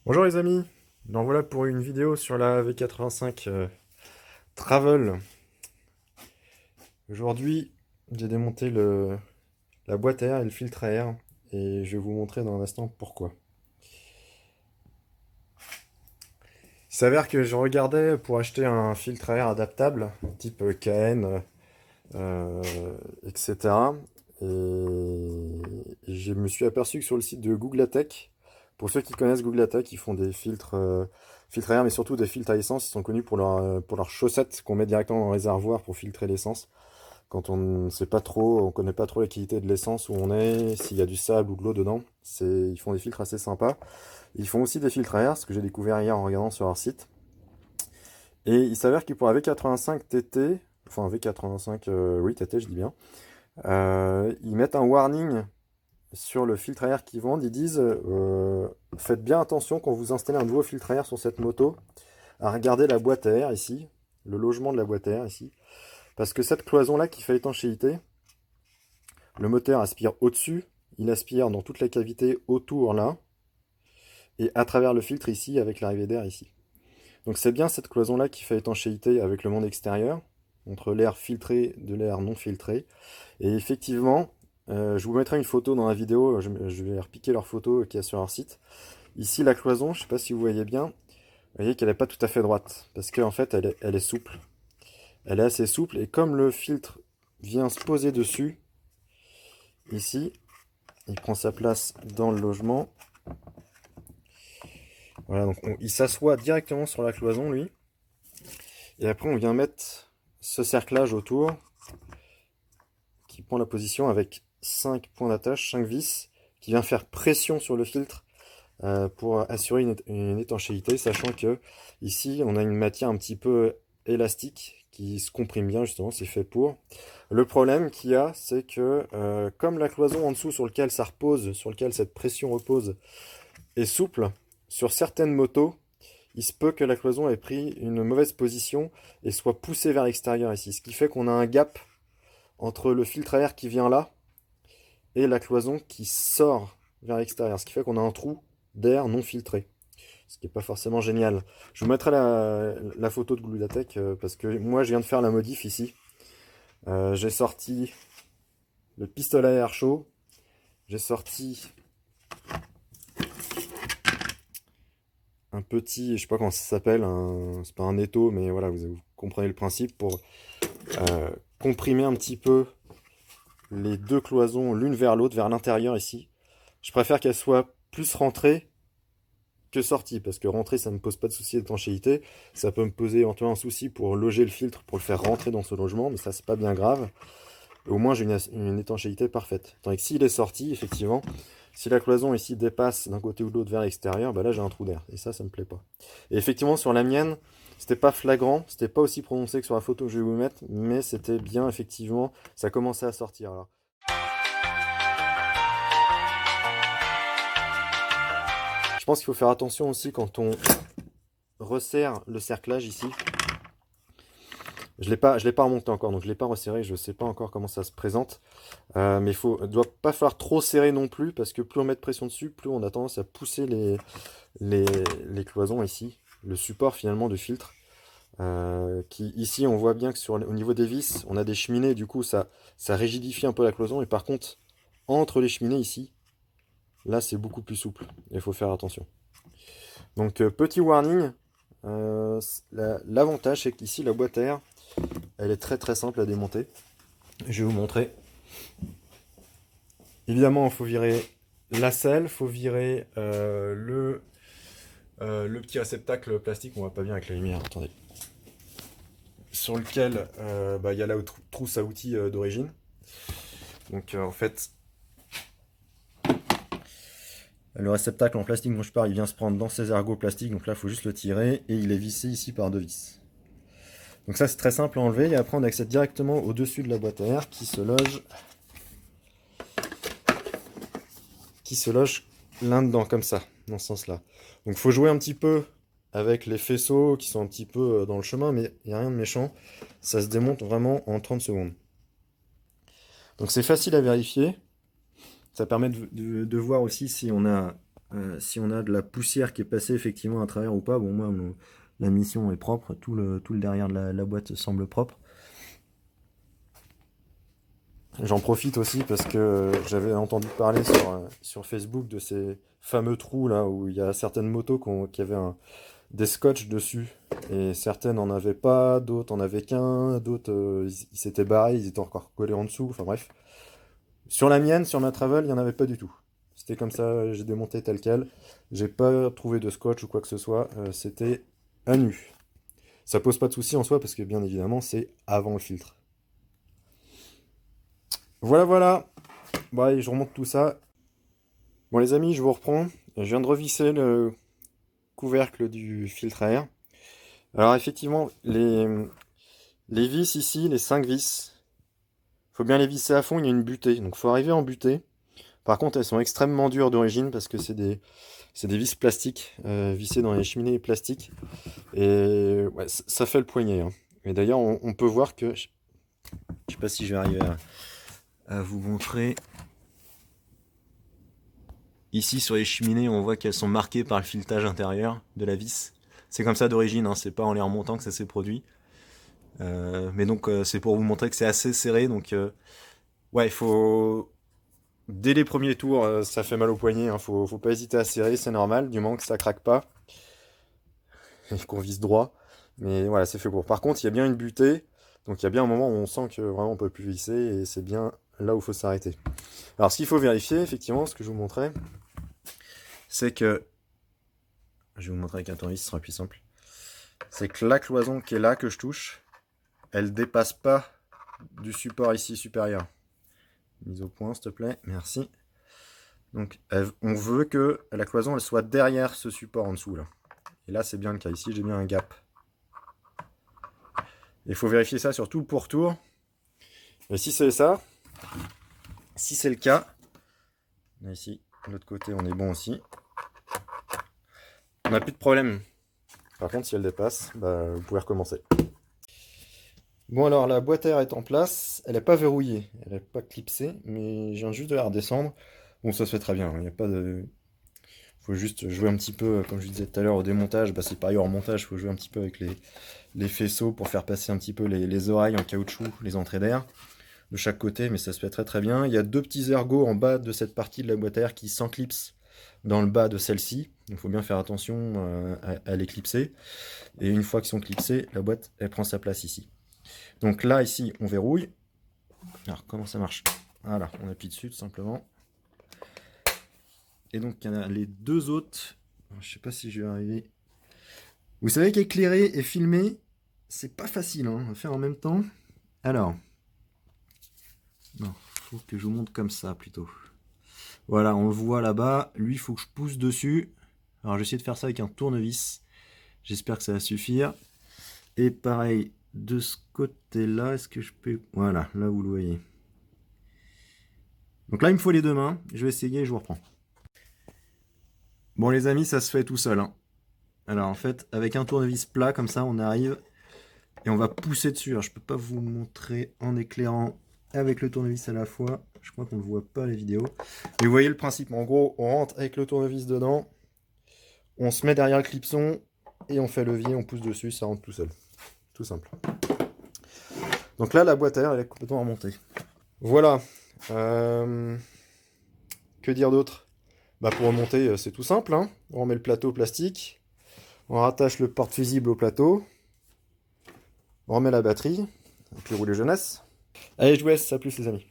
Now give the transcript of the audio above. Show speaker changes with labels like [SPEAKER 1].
[SPEAKER 1] Bonjour les amis, donc voilà pour une vidéo sur la V85 Travel. Aujourd'hui, j'ai démonté la boîte à air et le filtre à air et je vais vous montrer dans un instant pourquoi. Il s'avère que je regardais pour acheter un filtre à air adaptable, type KN, euh, etc. Et je me suis aperçu que sur le site de Googlatech, pour ceux qui connaissent Googlatech, ils font des filtres à air, mais surtout des filtres à essence. Ils sont connus pour leurs chaussettes qu'on met directement dans le réservoir pour filtrer l'essence. Quand on ne sait pas trop, on connaît pas trop la qualité de l'essence où on est, s'il y a du sable ou de l'eau dedans. Ils font des filtres assez sympas. Ils font aussi des filtres à air, ce que j'ai découvert hier en regardant sur leur site. Et il s'avère que pour la V85 TT, enfin V85, oui TT je dis bien, ils mettent un warning sur le filtre à air qu'ils vendent. Ils disent faites bien attention quand vous installez un nouveau filtre à air sur cette moto, à regarder la boîte à air ici, le logement de la boîte à air ici, parce que cette cloison là qui fait étanchéité, le moteur aspire au-dessus, il aspire dans toute la cavité autour là, et à travers le filtre ici avec l'arrivée d'air ici. Donc c'est bien cette cloison là qui fait étanchéité avec le monde extérieur, entre l'air filtré de l'air non filtré. Et effectivement, je vous mettrai une photo dans la vidéo, je vais repiquer leur photo qui est sur leur site. Ici, la cloison, je ne sais pas si vous voyez bien, vous voyez qu'elle n'est pas tout à fait droite, parce qu'en fait, elle est souple. Elle est assez souple, et comme le filtre vient se poser dessus, ici, il prend sa place dans le logement. Voilà, donc il s'assoit directement sur la cloison, lui. Et après, on vient mettre ce cerclage autour, qui prend la position avec 5 points d'attache, 5 vis, qui vient faire pression sur le filtre pour assurer une étanchéité, sachant que ici on a une matière un petit peu élastique qui se comprime bien, justement, c'est fait pour. Le problème qu'il y a, c'est que comme la cloison en dessous sur lequel ça repose, sur lequel cette pression repose, est souple, sur certaines motos, il se peut que la cloison ait pris une mauvaise position et soit poussée vers l'extérieur ici, ce qui fait qu'on a un gap entre le filtre à air qui vient là et la cloison qui sort vers l'extérieur, ce qui fait qu'on a un trou d'air non filtré, ce qui n'est pas forcément génial. Je vous mettrai la photo de Gludatech parce que moi je viens de faire la modif ici. J'ai sorti le pistolet à air chaud, j'ai sorti un petit, je sais pas comment ça s'appelle, c'est pas un étau, mais voilà, vous comprenez le principe, pour comprimer un petit peu les deux cloisons l'une vers l'autre, vers l'intérieur ici. Je préfère qu'elles soient plus rentrées que sortie, parce que rentrer ça ne me pose pas de souci d'étanchéité, ça peut me poser éventuellement un souci pour loger le filtre, pour le faire rentrer dans ce logement, mais ça c'est pas bien grave, au moins j'ai une étanchéité parfaite. Tandis que s'il est sorti, effectivement, si la cloison ici dépasse d'un côté ou de l'autre vers l'extérieur, bah là j'ai un trou d'air, et ça me plaît pas. Et effectivement sur la mienne, c'était pas flagrant, c'était pas aussi prononcé que sur la photo que je vais vous mettre, mais c'était bien effectivement, ça commençait à sortir. Alors, je pense qu'il faut faire attention aussi quand on resserre le cerclage ici. Je l'ai pas remonté encore, donc je l'ai pas resserré. Je sais pas encore comment ça se présente, mais il doit pas falloir trop serrer non plus, parce que plus on met de pression dessus, plus on a tendance à pousser les, les cloisons ici, le support finalement de filtre. Qui ici, on voit bien que au niveau des vis, on a des cheminées, du coup ça rigidifie un peu la cloison. Et par contre, entre les cheminées ici, là c'est beaucoup plus souple. Il faut faire attention. Donc petit warning. L'avantage c'est qu'ici la boîte à air, elle est très très simple à démonter. Je vais vous montrer. Évidemment, il faut virer la selle, il faut virer le petit réceptacle plastique, on voit pas bien avec la lumière, attendez. Sur lequel il y a la trousse à outils d'origine. Donc en fait, le réceptacle en plastique dont je parle, il vient se prendre dans ces ergots plastiques, donc là il faut juste le tirer et il est vissé ici par deux vis. Donc ça c'est très simple à enlever et après on accède directement au-dessus de la boîte à air qui se loge l'un dedans, comme ça, dans ce sens-là. Donc il faut jouer un petit peu avec les faisceaux qui sont un petit peu dans le chemin, mais il n'y a rien de méchant. Ça se démonte vraiment en 30 secondes. Donc c'est facile à vérifier. Ça permet de voir aussi si on a si on a de la poussière qui est passée effectivement à travers ou pas. Bon, moi, la mission est propre, tout le derrière de la boîte semble propre. J'en profite aussi parce que j'avais entendu parler sur Facebook de ces fameux trous là où il y a certaines motos qui avaient des scotch dessus. Et certaines n'en avaient pas, d'autres en avaient qu'un, d'autres ils s'étaient barrés, ils étaient encore collés en dessous, enfin bref. Sur la mienne, sur ma Travel, il n'y en avait pas du tout. C'était comme ça, j'ai démonté tel quel. J'ai pas trouvé de scotch ou quoi que ce soit, c'était à nu. Ça pose pas de souci en soi parce que bien évidemment c'est avant le filtre. Voilà, voilà. Bon, allez, je remonte tout ça. Bon, les amis, je vous reprends. Je viens de revisser le couvercle du filtre à air. Alors, effectivement, les vis ici, les 5 vis, faut bien les visser à fond. Il y a une butée. Donc, faut arriver en butée. Par contre, elles sont extrêmement dures d'origine parce que c'est des vis plastiques, vissées dans les cheminées plastiques. Et ouais, ça fait le poignet. Hein. Et d'ailleurs, on peut voir que... Je sais pas si je vais arriver à vous montrer. Ici sur les cheminées, on voit qu'elles sont marquées par le filetage intérieur de la vis. C'est comme ça d'origine, hein, c'est pas en les remontant que ça s'est produit. Mais donc c'est pour vous montrer que c'est assez serré. Donc ouais, il faut... Dès les premiers tours, ça fait mal au poignet. Hein, faut pas hésiter à serrer, c'est normal, du moment que ça craque pas. Et qu'on vise droit. Mais voilà, c'est fait pour. Par contre, il y a bien une butée. Donc il y a bien un moment où on sent que vraiment on peut plus visser. Et c'est bien là où il faut s'arrêter. Alors ce qu'il faut vérifier, effectivement, ce que je vous montrais, c'est que, je vais vous montrer avec un tournevis, ce sera plus simple, c'est que la cloison qui est là, que je touche, elle dépasse pas du support ici supérieur. Mise au point, s'il te plaît, merci. Donc on veut que la cloison elle soit derrière ce support en dessous là. Et là c'est bien le cas, ici j'ai bien un gap. Il faut vérifier ça sur tout le pourtour. Et si c'est ça, si c'est le cas, là ici, de l'autre côté on est bon aussi. On n'a plus de problème. Par contre, si elle dépasse, bah, vous pouvez recommencer. Bon alors, la boîte à air est en place. Elle n'est pas verrouillée, elle n'est pas clipsée, mais je viens juste de la redescendre. Bon, ça se fait très bien. Il n'y a pas de... faut juste jouer un petit peu, comme je disais tout à l'heure, au démontage. Bah, c'est pareil au remontage, il faut jouer un petit peu avec les faisceaux pour faire passer un petit peu les oreilles en caoutchouc, les entrées d'air de chaque côté, mais ça se fait très très bien. Il y a deux petits ergots en bas de cette partie de la boîte à air qui s'enclipsent dans le bas de celle-ci. Il faut bien faire attention à les clipser. Et une fois qu'ils sont clipsés, la boîte elle prend sa place ici. Donc là, ici, on verrouille. Alors, comment ça marche? Voilà, on appuie dessus tout simplement. Et donc, il y en a les deux autres. Je sais pas si je vais arriver. Vous savez qu'éclairer et filmer, c'est pas facile hein, à faire en même temps. Alors, non, faut que je vous montre comme ça plutôt. Voilà, on le voit là-bas. Lui, il faut que je pousse dessus. Alors, je vais essayer de faire ça avec un tournevis. J'espère que ça va suffire. Et pareil, de ce côté-là, est-ce que je peux... Voilà, là vous le voyez. Donc là, il me faut les deux mains. Je vais essayer et je vous reprends. Bon les amis, ça se fait tout seul. Hein. Alors en fait, avec un tournevis plat, comme ça, on arrive et on va pousser dessus. Alors je peux pas vous montrer en éclairant avec le tournevis à la fois. Je crois qu'on ne voit pas les vidéos. Mais vous voyez le principe. En gros, on rentre avec le tournevis dedans. On se met derrière le clipson et on fait levier, on pousse dessus, ça rentre tout seul. Tout simple. Donc là, la boîte à air, elle est complètement remontée. Voilà. Que dire d'autre? Bah pour remonter, c'est tout simple. Hein. On remet le plateau plastique. On rattache le porte-fusible au plateau. On remet la batterie. Et puis rouler jeunesse. Allez, je vous laisse. À plus les amis.